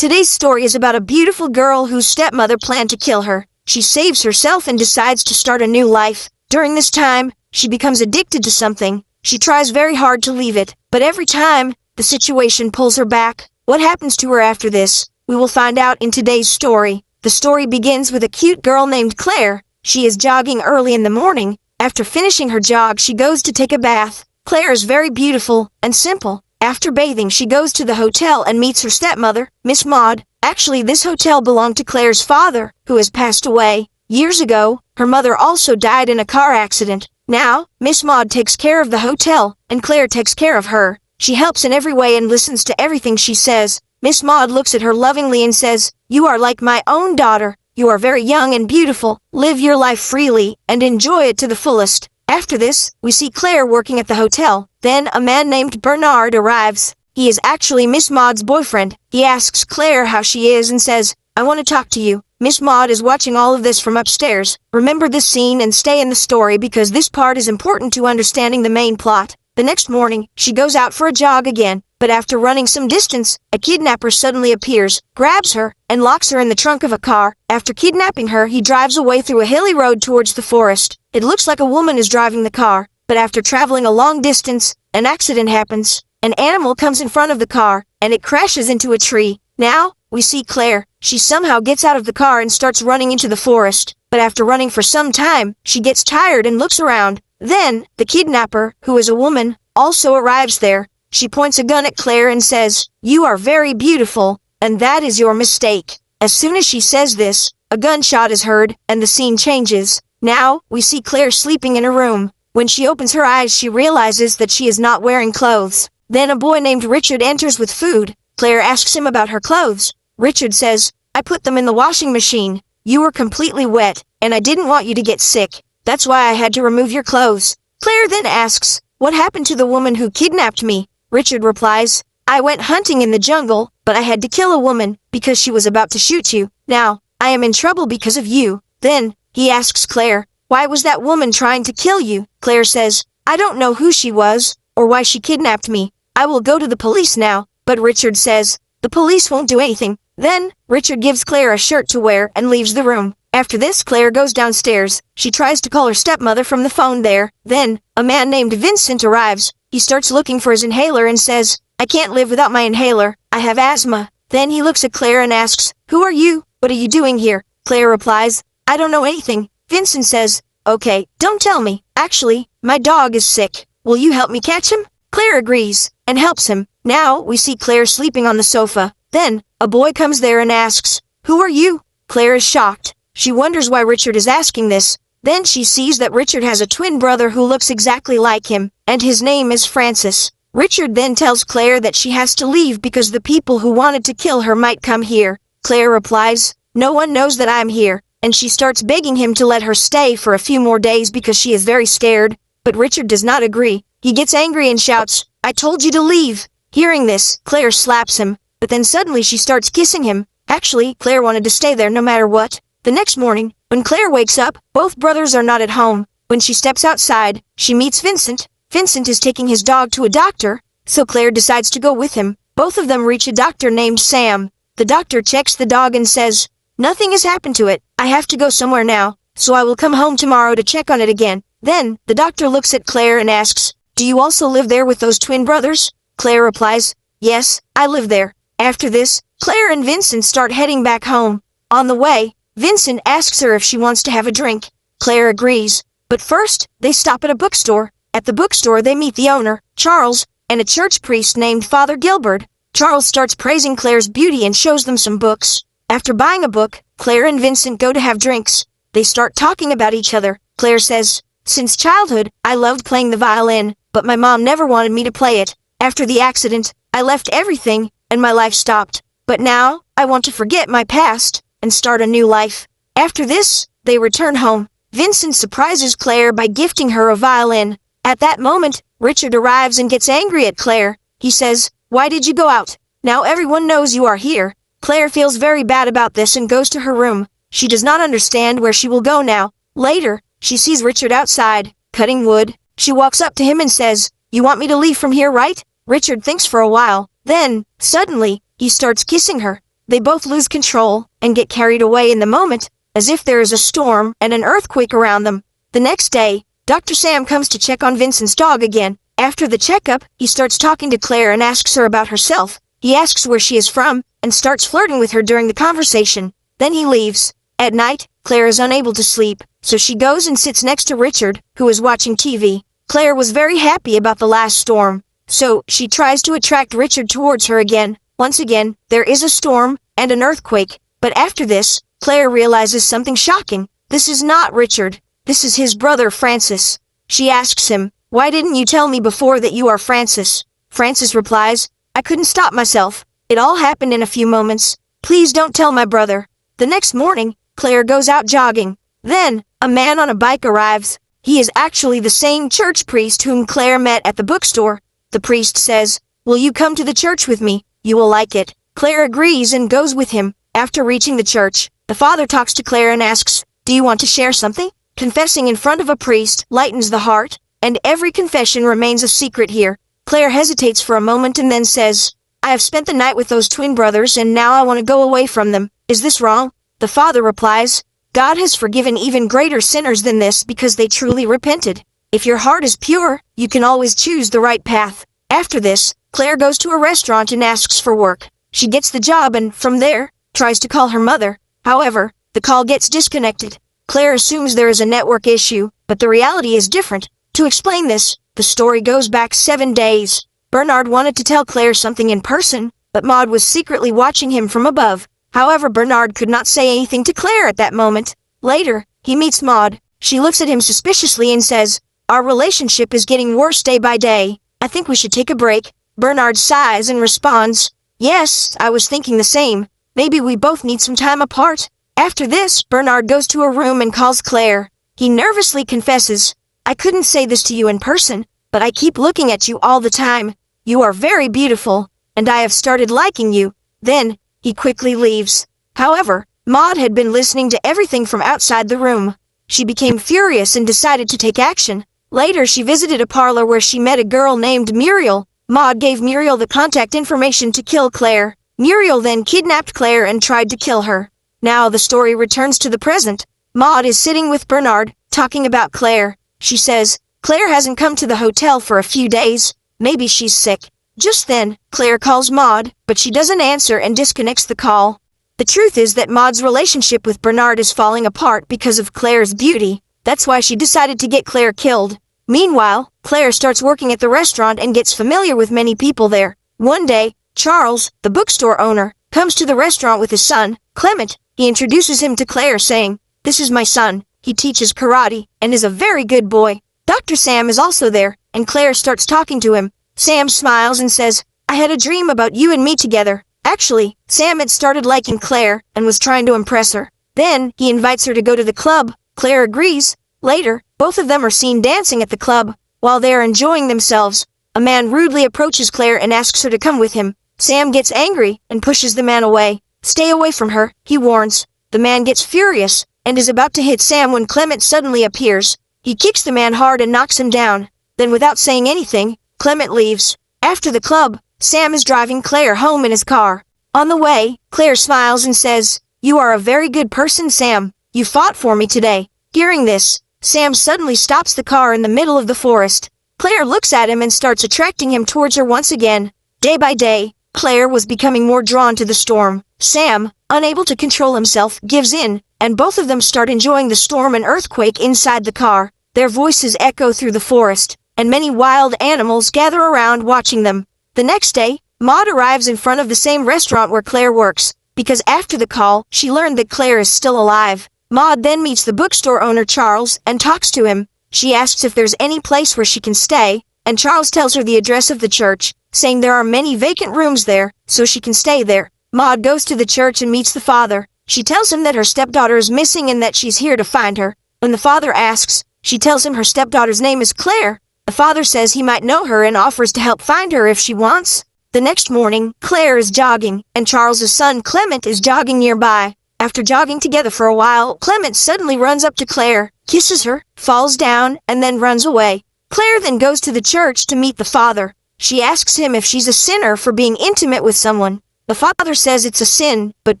Today's story is about a beautiful girl whose stepmother planned to kill her. She saves herself and decides to start a new life. During this time, she becomes addicted to something. She tries very hard to leave it, but every time, the situation pulls her back. What happens to her after this? We will find out in today's story. The story begins with a cute girl named Claire. She is jogging early in the morning. After finishing her jog, she goes to take a bath. Claire is very beautiful and simple. After bathing, she goes to the hotel and meets her stepmother, Miss Maud. Actually, this hotel belonged to Claire's father, who has passed away. Years ago, her mother also died in a car accident. Now, Miss Maud takes care of the hotel, and Claire takes care of her. She helps in every way and listens to everything she says. Miss Maud looks at her lovingly and says, "You are like my own daughter. You are very young and beautiful. Live your life freely and enjoy it to the fullest." After this, we see Claire working at the hotel. Then a man named Bernard arrives. He is actually Miss Maud's boyfriend. He asks Claire how she is and says, "I want to talk to you." Miss Maud is watching all of this from upstairs. Remember this scene and stay in the story because this part is important to understanding the main plot. The next morning, she goes out for a jog again, but after running some distance, a kidnapper suddenly appears, grabs her, and locks her in the trunk of a car. After kidnapping her, he drives away through a hilly road towards the forest. It looks like a woman is driving the car, but after traveling a long distance, an accident happens. An animal comes in front of the car, and it crashes into a tree. Now, we see Claire. She somehow gets out of the car and starts running into the forest. But after running for some time, she gets tired and looks around. Then, the kidnapper, who is a woman, also arrives there. She points a gun at Claire and says, "You are very beautiful, and that is your mistake." As soon as she says this, a gunshot is heard, and the scene changes. Now, we see Claire sleeping in her room. When she opens her eyes, she realizes that she is not wearing clothes. Then a boy named Richard enters with food. Claire asks him about her clothes. Richard says, "I put them in the washing machine. You were completely wet, and I didn't want you to get sick. That's why I had to remove your clothes." Claire then asks, "What happened to the woman who kidnapped me?" Richard replies, "I went hunting in the jungle, but I had to kill a woman because she was about to shoot you. Now, I am in trouble because of you." Then, he asks Claire, "Why was that woman trying to kill you?" Claire says, "I don't know who she was, or why she kidnapped me. I will go to the police now." But Richard says, "The police won't do anything." Then, Richard gives Claire a shirt to wear and leaves the room. After this, Claire goes downstairs. She tries to call her stepmother from the phone there. Then, a man named Vincent arrives. He starts looking for his inhaler and says, "I can't live without my inhaler. I have asthma." Then he looks at Claire and asks, "Who are you? What are you doing here?" Claire replies, "I don't know anything." Vincent says, "Okay, don't tell me. Actually, my dog is sick. Will you help me catch him?" Claire agrees, and helps him. Now, we see Claire sleeping on the sofa. Then, a boy comes there and asks, "Who are you?" Claire is shocked. She wonders why Richard is asking this. Then she sees that Richard has a twin brother who looks exactly like him, and his name is Francis. Richard then tells Claire that she has to leave because the people who wanted to kill her might come here. Claire replies, "No one knows that I'm here," and she starts begging him to let her stay for a few more days because she is very scared. But Richard does not agree. He gets angry and shouts, "I told you to leave." Hearing this, Claire slaps him, but then suddenly she starts kissing him. Actually, Claire wanted to stay there no matter what. The next morning, when Claire wakes up, both brothers are not at home. When she steps outside, she meets Vincent. Vincent is taking his dog to a doctor, so Claire decides to go with him. Both of them reach a doctor named Sam. The doctor checks the dog and says, "Nothing has happened to it. I have to go somewhere now, so I will come home tomorrow to check on it again." Then, the doctor looks at Claire and asks, "Do you also live there with those twin brothers?" Claire replies, "Yes, I live there." After this, Claire and Vincent start heading back home. On the way, Vincent asks her if she wants to have a drink. Claire agrees. But first, they stop at a bookstore. At the bookstore, they meet the owner, Charles, and a church priest named Father Gilbert. Charles starts praising Claire's beauty and shows them some books. After buying a book, Claire and Vincent go to have drinks. They start talking about each other. Claire says, "Since childhood, I loved playing the violin, but my mom never wanted me to play it. After the accident, I left everything, and my life stopped. But now, I want to forget my past and start a new life." After this, they return home. Vincent surprises Claire by gifting her a violin. At that moment, Richard arrives and gets angry at Claire. He says, "Why did you go out? Now everyone knows you are here." Claire feels very bad about this and goes to her room. She does not understand where she will go now. Later, she sees Richard outside, cutting wood. She walks up to him and says, "You want me to leave from here, right?" Richard thinks for a while. Then, suddenly, he starts kissing her. They both lose control and get carried away in the moment, as if there is a storm and an earthquake around them. The next day, Dr. Sam comes to check on Vincent's dog again. After the checkup, he starts talking to Claire and asks her about herself. He asks where she is from and starts flirting with her during the conversation. Then he leaves. At night, Claire is unable to sleep, so she goes and sits next to Richard, who is watching TV. Claire was very happy about the last storm, so she tries to attract Richard towards her again. Once again, there is a storm and an earthquake, but after this, Claire realizes something shocking. This is not Richard. This is his brother Francis. She asks him, "Why didn't you tell me before that you are Francis?" Francis replies, "I couldn't stop myself. It all happened in a few moments. Please don't tell my brother." The next morning, Claire goes out jogging. Then, a man on a bike arrives. He is actually the same church priest whom Claire met at the bookstore. The priest says, "Will you come to the church with me? You will like it." Claire agrees and goes with him. After reaching the church, the father talks to Claire and asks, "Do you want to share something?" Confessing in front of a priest lightens the heart, and every confession remains a secret here. Claire hesitates for a moment and then says, "I have spent the night with those twin brothers and now I want to go away from them. Is this wrong?" The father replies, "God has forgiven even greater sinners than this because they truly repented. If your heart is pure, you can always choose the right path." After this, Claire goes to a restaurant and asks for work. She gets the job and, from there, tries to call her mother. However, the call gets disconnected. Claire assumes there is a network issue, but the reality is different. To explain this, the story goes back 7 days. Bernard wanted to tell Claire something in person, but Maud was secretly watching him from above. However, Bernard could not say anything to Claire at that moment. Later, he meets Maud. She looks at him suspiciously and says, "Our relationship is getting worse day by day. I think we should take a break." Bernard sighs and responds, "Yes, I was thinking the same. Maybe we both need some time apart." After this, Bernard goes to a room and calls Claire. He nervously confesses, "I couldn't say this to you in person, but I keep looking at you all the time. You are very beautiful, and I have started liking you." Then, he quickly leaves. However, Maud had been listening to everything from outside the room. She became furious and decided to take action. Later, she visited a parlor where she met a girl named Muriel. Maud gave Muriel the contact information to kill Claire. Muriel then kidnapped Claire and tried to kill her. Now the story returns to the present. Maud is sitting with Bernard, talking about Claire. She says, "Claire hasn't come to the hotel for a few days. Maybe she's sick." Just then, Claire calls Maud, but she doesn't answer and disconnects the call. The truth is that Maud's relationship with Bernard is falling apart because of Claire's beauty. That's why she decided to get Claire killed. Meanwhile, Claire starts working at the restaurant and gets familiar with many people there. One day, Charles, the bookstore owner, comes to the restaurant with his son, Clement. He introduces him to Claire saying, "This is my son. He teaches karate and is a very good boy." Dr. Sam is also there, and Claire starts talking to him. Sam smiles and says, "I had a dream about you and me together." Actually, Sam had started liking Claire and was trying to impress her. Then, he invites her to go to the club. Claire agrees. Later, both of them are seen dancing at the club. While they are enjoying themselves, a man rudely approaches Claire and asks her to come with him. Sam gets angry and pushes the man away. "Stay away from her," he warns. The man gets furious and is about to hit Sam when Clement suddenly appears. He kicks the man hard and knocks him down. Then without saying anything, Clement leaves. After the club, Sam is driving Claire home in his car. On the way, Claire smiles and says, "You are a very good person, Sam. You fought for me today." Hearing this, Sam suddenly stops the car in the middle of the forest. Claire looks at him and starts attracting him towards her once again. Day by day, Claire was becoming more drawn to the storm. Sam, unable to control himself, gives in, and both of them start enjoying the storm and earthquake inside the car. Their voices echo through the forest, and many wild animals gather around watching them. The next day, Maud arrives in front of the same restaurant where Claire works, because after the call, she learned that Claire is still alive. Maud then meets the bookstore owner Charles and talks to him. She asks if there's any place where she can stay, and Charles tells her the address of the church, saying there are many vacant rooms there, so she can stay there. Maud goes to the church and meets the father. She tells him that her stepdaughter is missing and that she's here to find her. When the father asks, she tells him her stepdaughter's name is Claire. The father says he might know her and offers to help find her if she wants. The next morning, Claire is jogging, and Charles's son Clement is jogging nearby. After jogging together for a while, Clement suddenly runs up to Claire, kisses her, falls down, and then runs away. Claire then goes to the church to meet the father. She asks him if she's a sinner for being intimate with someone. The father says it's a sin, but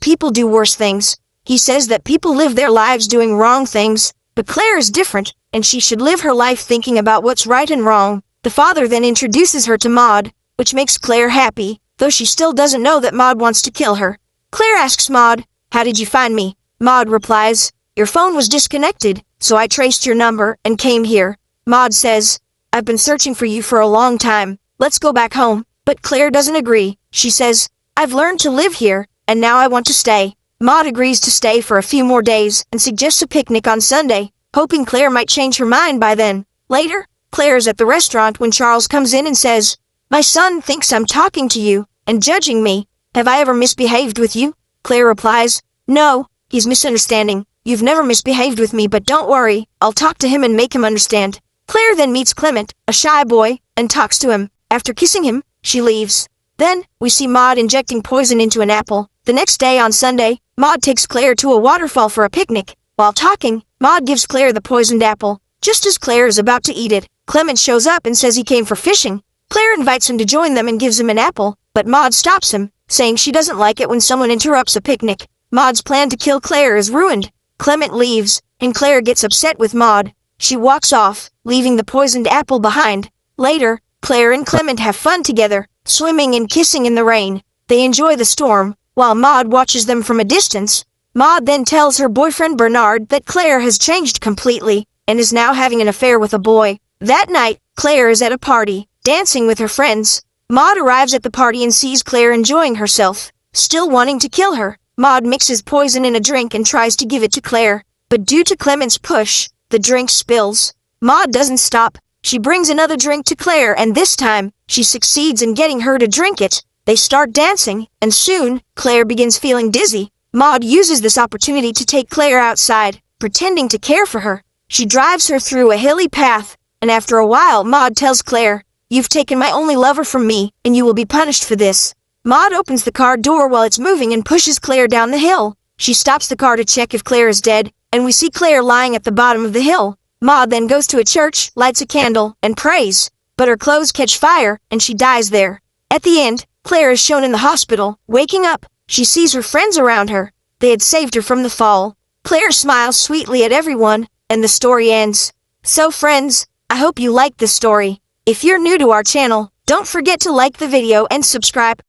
people do worse things. He says that people live their lives doing wrong things, but Claire is different, and she should live her life thinking about what's right and wrong. The father then introduces her to Maud, which makes Claire happy, though she still doesn't know that Maud wants to kill her. Claire asks Maud, "How did you find me?" Maud replies, "Your phone was disconnected, so I traced your number and came here." Maud says, "I've been searching for you for a long time. Let's go back home." But Claire doesn't agree. She says, "I've learned to live here, and now I want to stay." Maud agrees to stay for a few more days and suggests a picnic on Sunday, hoping Claire might change her mind by then. Later, Claire is at the restaurant when Charles comes in and says, "My son thinks I'm talking to you and judging me. Have I ever misbehaved with you?" Claire replies, "No, he's misunderstanding. You've never misbehaved with me, but don't worry, I'll talk to him and make him understand." Claire then meets Clement, a shy boy, and talks to him. After kissing him, she leaves. Then, we see Maud injecting poison into an apple. The next day on Sunday, Maud takes Claire to a waterfall for a picnic. While talking, Maud gives Claire the poisoned apple. Just as Claire is about to eat it, Clement shows up and says he came for fishing. Claire invites him to join them and gives him an apple, but Maud stops him, saying she doesn't like it when someone interrupts a picnic. Maud's plan to kill Claire is ruined. Clement leaves, and Claire gets upset with Maud. She walks off, leaving the poisoned apple behind. Later, Claire and Clement have fun together, swimming and kissing in the rain. They enjoy the storm, while Maud watches them from a distance. Maud then tells her boyfriend Bernard that Claire has changed completely, and is now having an affair with a boy. That night, Claire is at a party, dancing with her friends. Maud arrives at the party and sees Claire enjoying herself. Still wanting to kill her, Maud mixes poison in a drink and tries to give it to Claire. But due to Clement's push, the drink spills. Maud doesn't stop. She brings another drink to Claire, and this time, she succeeds in getting her to drink it. They start dancing, and soon, Claire begins feeling dizzy. Maud uses this opportunity to take Claire outside, pretending to care for her. She drives her through a hilly path, and after a while Maud tells Claire, "You've taken my only lover from me, and you will be punished for this." Maud opens the car door while it's moving and pushes Claire down the hill. She stops the car to check if Claire is dead, and we see Claire lying at the bottom of the hill. Maud then goes to a church, lights a candle, and prays, but her clothes catch fire, and she dies there. At the end, Claire is shown in the hospital, waking up. She sees her friends around her. They had saved her from the fall. Claire smiles sweetly at everyone, and the story ends. So friends, I hope you liked this story. If you're new to our channel, don't forget to like the video and subscribe.